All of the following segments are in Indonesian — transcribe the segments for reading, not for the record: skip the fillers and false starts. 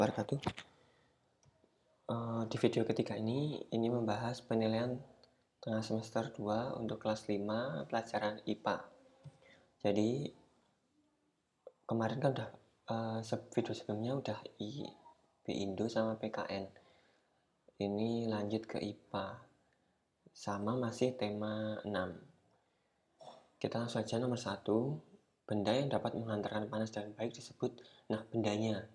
wabarakatuh. Di video ketiga ini membahas penilaian tengah semester 2 untuk kelas 5 pelajaran IPA. Jadi kemarin kan udah video sebelumnya udah IB Indo sama PKN. Ini lanjut ke IPA. Sama masih tema 6. Kita langsung saja nomor 1. Benda yang dapat menghantarkan panas dengan baik disebut, bendanya.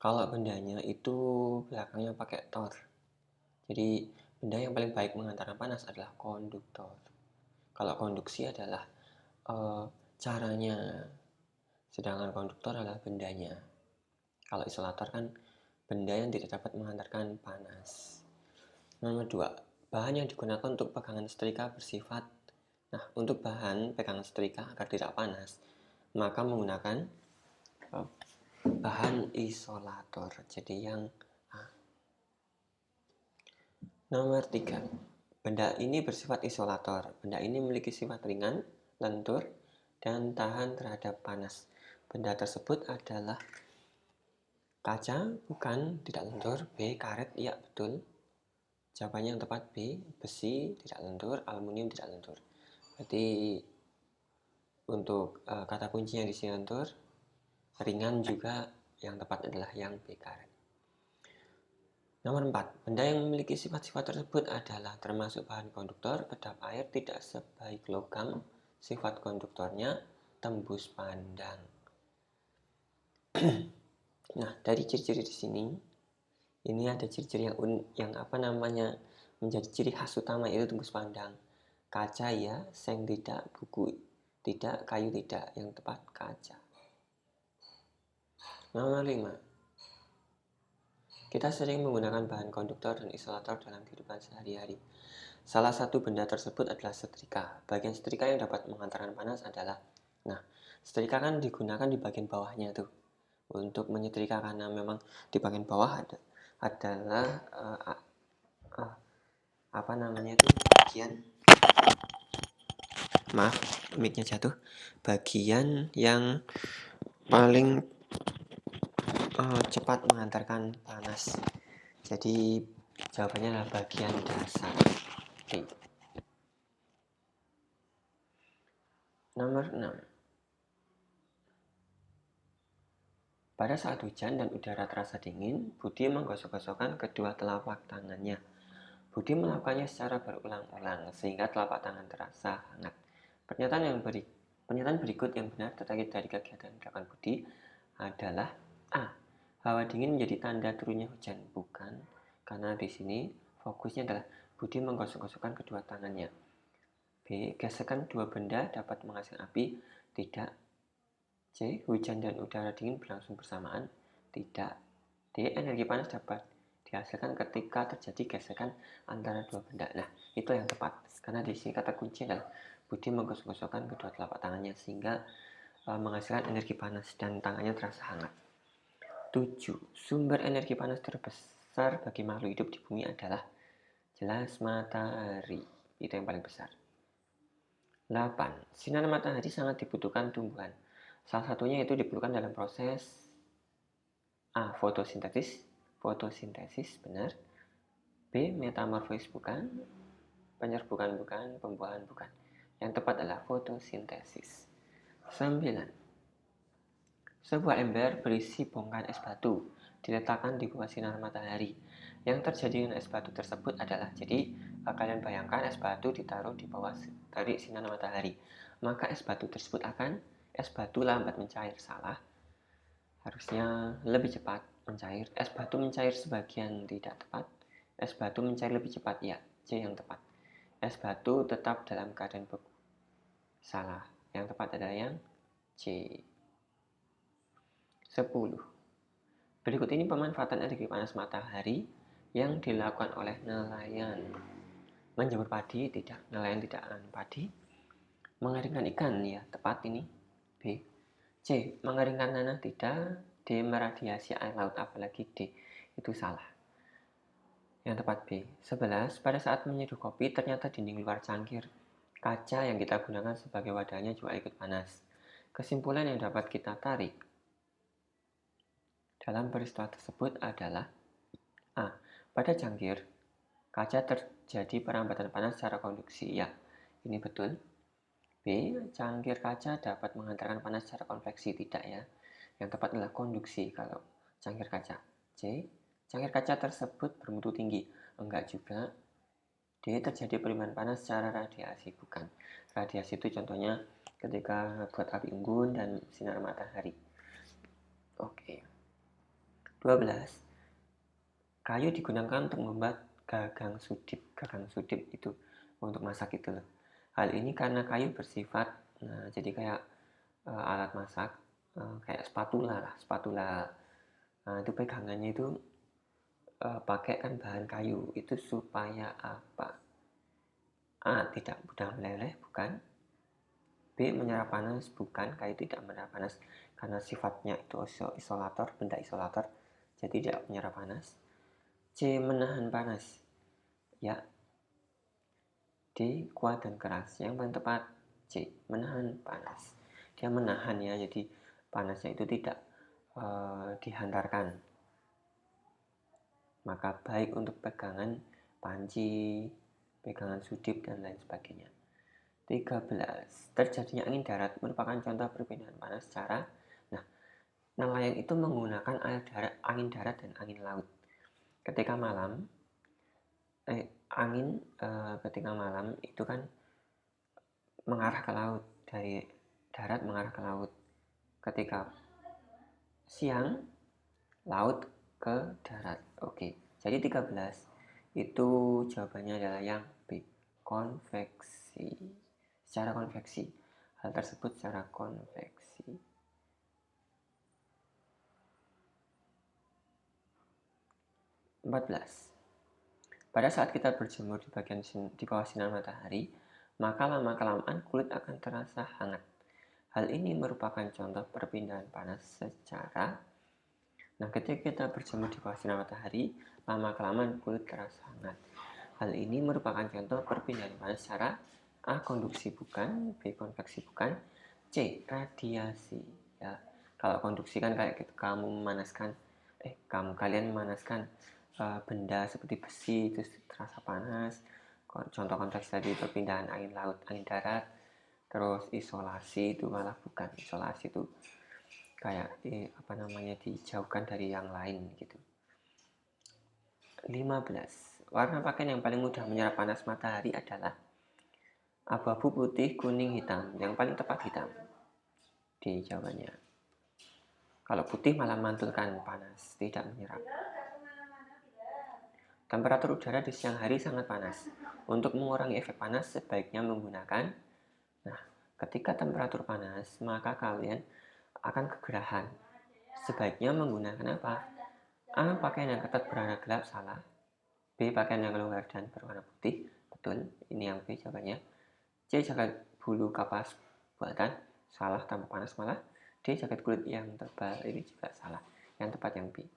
Kalau bendanya itu belakangnya pakai tor. Jadi benda yang paling baik menghantarkan panas adalah konduktor. Kalau konduksi adalah caranya, sedangkan konduktor adalah bendanya. Kalau isolator kan benda yang tidak dapat menghantarkan panas. Nomor 2, bahan yang digunakan untuk pegangan setrika bersifat. Untuk bahan pegangan setrika agar tidak panas, maka menggunakan bahan isolator. Jadi yang A. Nomor 3, benda ini bersifat isolator. Benda ini memiliki sifat ringan, lentur, dan tahan terhadap panas. Benda tersebut adalah kaca, bukan, tidak lentur. B, karet, iya betul. Jawabannya yang tepat B, besi tidak lentur, aluminium tidak lentur. Berarti untuk kata kuncinya di sini lentur, ringan juga, yang tepat adalah yang B, karet. Nomor 4, benda yang memiliki sifat-sifat tersebut adalah termasuk bahan konduktor, kedap air, tidak sebaik logam, sifat konduktornya tembus pandang. Dari ciri-ciri di sini, ini ada ciri-ciri yang menjadi ciri khas utama, yaitu tembus pandang. Kaca ya, seng tidak, buku tidak, kayu tidak, yang tepat kaca. Nomor 5, kita sering menggunakan bahan konduktor dan isolator dalam kehidupan sehari-hari. Salah satu benda tersebut adalah setrika. Bagian setrika yang dapat menghantarkan panas adalah, setrika kan digunakan di bagian bawahnya tuh untuk menyetrika, karena memang di bagian bawah adalah bagian, mic-nya jatuh, bagian yang paling cepat menghantarkan panas. Jadi jawabannya adalah bagian dasar. Oke. Nomor 6, pada saat hujan dan udara terasa dingin, Budi menggosok-gosokkan kedua telapak tangannya. Budi melakukannya secara berulang-ulang sehingga telapak tangan terasa hangat. Pernyataan berikut yang benar terkait dari kegiatan gerakan Budi adalah A. Hawa dingin menjadi tanda turunnya hujan. Bukan, karena di sini fokusnya adalah Budi menggosok-gosokkan kedua tangannya. B. Gesekan dua benda dapat menghasilkan api. Tidak. C. Hujan dan udara dingin berlangsung bersamaan. Tidak. D. Energi panas dapat dihasilkan ketika terjadi gesekan antara dua benda. Itu yang tepat, karena di sini kata kunci adalah Budi menggosok-gosokkan kedua telapak tangannya sehingga menghasilkan energi panas dan tangannya terasa hangat. 7. Sumber energi panas terbesar bagi makhluk hidup di bumi adalah jelas matahari. Itu yang paling besar. 8. Sinar matahari sangat dibutuhkan tumbuhan. Salah satunya itu diperlukan dalam proses A. Fotosintesis, benar. B. Metamorfosis, bukan. Penyerbukan, bukan. Pembuahan, bukan. Yang tepat adalah fotosintesis. 9. Sebuah ember berisi bongkahan es batu diletakkan di bawah sinar matahari. Yang terjadi dengan es batu tersebut adalah, jadi kalian bayangkan es batu ditaruh di bawah dari sinar matahari, maka es batu lambat mencair. Salah, harusnya lebih cepat mencair. Es batu mencair sebagian, tidak tepat. Es batu mencair lebih cepat, ya. C yang tepat. Es batu tetap dalam keadaan beku. Salah, yang tepat adalah yang C. 10. Berikut ini pemanfaatan energi panas matahari yang dilakukan oleh nelayan. Menjemur padi, tidak. Nelayan tidak padi. Mengeringkan ikan, ya tepat ini. B. C. Mengeringkan tanah, tidak. D. Meradiasi air laut, apalagi D. Itu salah. Yang tepat B. 11. Pada saat menyeduh kopi, ternyata dinding luar cangkir kaca yang kita gunakan sebagai wadahnya juga ikut panas. Kesimpulan yang dapat kita tarik, dalam peristiwa tersebut adalah A. Pada cangkir kaca terjadi perambatan panas secara konduksi. Ya, ini betul. B. Cangkir kaca dapat mengantarkan panas secara konveksi. Tidak ya. Yang tepat adalah konduksi kalau cangkir kaca. C. Cangkir kaca tersebut bermutu tinggi. Enggak juga. D. Terjadi perimpahan panas secara radiasi. Bukan. Radiasi itu contohnya ketika buat api unggun dan sinar matahari. Oke. 12. Kayu digunakan untuk membuat gagang sudip. Gagang sudip itu untuk masak itu loh. Hal ini karena kayu bersifat, jadi kayak alat masak, kayak spatula lah, spatula. Itu pegangannya itu pakai kan bahan kayu. Itu supaya apa? A. Tidak mudah meleleh, bukan. B. Menyerap panas, bukan. Kayu tidak menyerap panas karena sifatnya itu isolator, benda isolator, jadi tidak menyerap panas. C. Menahan panas. Ya. D. Kuat dan keras. Yang paling tepat C. Menahan panas. Dia menahan ya, jadi panasnya itu tidak dihantarkan. Maka baik untuk pegangan panci, pegangan sudip, dan lain sebagainya. 13. Terjadinya angin darat merupakan contoh perpindahan panas secara nelayan itu menggunakan angin darat dan angin laut. Ketika malam, angin ketika malam itu kan mengarah ke laut, dari darat mengarah ke laut. Ketika siang, laut ke darat. Oke, jadi 13 itu jawabannya adalah yang B, konveksi. Secara konveksi, hal tersebut secara konveksi. 14. Pada saat kita berjemur di bawah sinar matahari, maka lama-kelamaan kulit akan terasa hangat. Hal ini merupakan contoh perpindahan panas secara. Ketika kita berjemur di bawah sinar matahari, lama-kelamaan kulit terasa hangat. Hal ini merupakan contoh perpindahan panas secara A. Konduksi bukan, B. Konveksi bukan, C. Radiasi. Ya, kalau konduksi kan kayak gitu, kalian memanaskan benda seperti besi itu terasa panas. Contoh konveksi tadi perpindahan angin laut, angin darat. Terus isolasi itu malah bukan. Isolasi itu kayak dijauhkan dari yang lain gitu. 15. Warna pakaian yang paling mudah menyerap panas matahari adalah abu-abu, putih, kuning, hitam. Yang paling tepat hitam. D jawabannya. Kalau putih malah memantulkan panas, tidak menyerap. Temperatur udara di siang hari sangat panas. Untuk mengurangi efek panas sebaiknya menggunakan. Ketika temperatur panas, maka kalian akan kegerahan. Sebaiknya menggunakan apa? A. Pakaian yang ketat berwarna gelap, salah. B. Pakaian yang longgar dan berwarna putih, betul. Ini yang B jawabannya. C. Jaket bulu kapas buatan, salah, tanpa panas malah. D. Jaket kulit yang tebal, ini juga salah. Yang tepat yang B.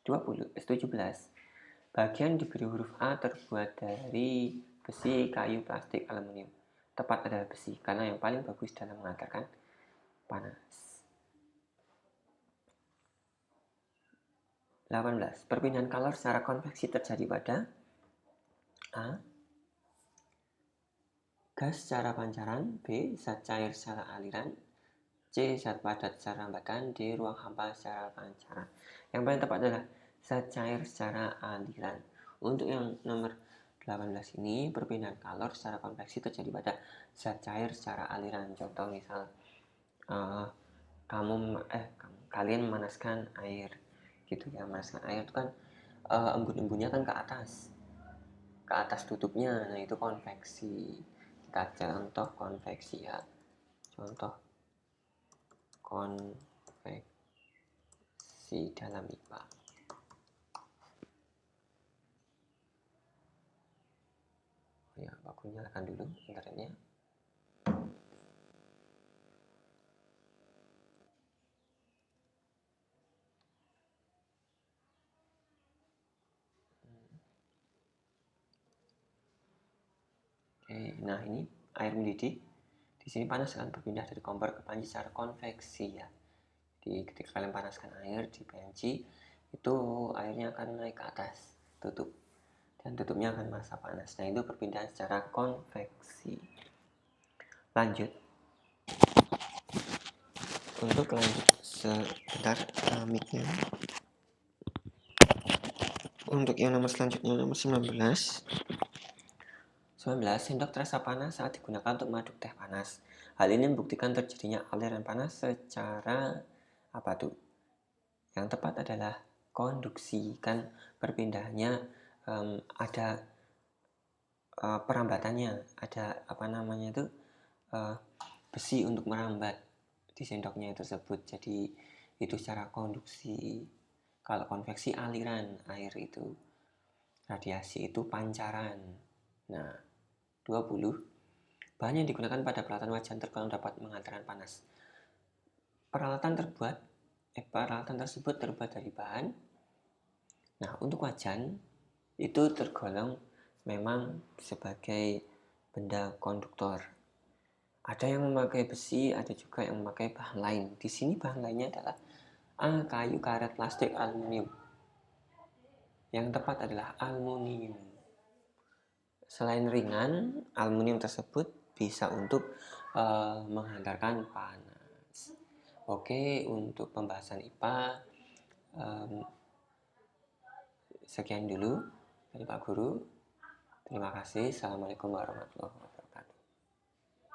17. Bagian diberi huruf A terbuat dari besi, kayu, plastik, aluminium. Tepat adalah besi, karena yang paling bagus dalam mengantarkan panas. 18. Perpindahan kalor secara konveksi terjadi pada A. Gas secara pancaran, B. Zat cair secara aliran, C. Zat padat secara hambatan, D. Ruang hampa secara pancaran. Yang paling tepat adalah zat cair secara aliran. Untuk yang nomor 18 ini, perpindahan kalor secara konveksi terjadi pada zat cair secara aliran. Contoh misal kalian memanaskan air gitu ya. Memanaskan air itu kan embun-embunnya kan ke atas tutupnya. Nah, itu konveksi. Kita contoh konveksi ya. Contoh konveksi dalam IPA. Ya, aku nyalakan dulu internetnya. Oke, nah ini air mendidih. Di sini panas akan berpindah dari kompor ke panci secara konveksi ya. ketika kalian panaskan air di panci, itu airnya akan naik ke atas, tutup, dan tutupnya akan masa panas. Nah, itu perpindahan secara konveksi. Lanjut. Untuk lanjut sebentar mic-nya. Untuk yang nomor selanjutnya, nomor 19. 19. Sendok terasa panas saat digunakan untuk mengaduk teh panas. Hal ini membuktikan terjadinya aliran panas secara apa tuh? Yang tepat adalah konduksi, kan perpindahannya ada perambatannya, ada apa namanya itu besi untuk merambat di sendoknya tersebut. Jadi itu secara konduksi. Kalau konveksi aliran air itu, radiasi itu pancaran. Nah, 20. Bahan yang digunakan pada peralatan wajan tergolong dapat menghantarkan panas. Peralatan tersebut terbuat dari bahan. Nah, untuk wajan itu tergolong memang sebagai benda konduktor. Ada yang memakai besi, ada juga yang memakai bahan lain. Di sini bahan lainnya adalah kayu, karet, plastik, aluminium. Yang tepat adalah aluminium. Selain ringan, aluminium tersebut bisa untuk menghantarkan panas. Oke, untuk pembahasan IPA sekian dulu dari Pak Guru. Terima kasih. Assalamualaikum warahmatullahi wabarakatuh.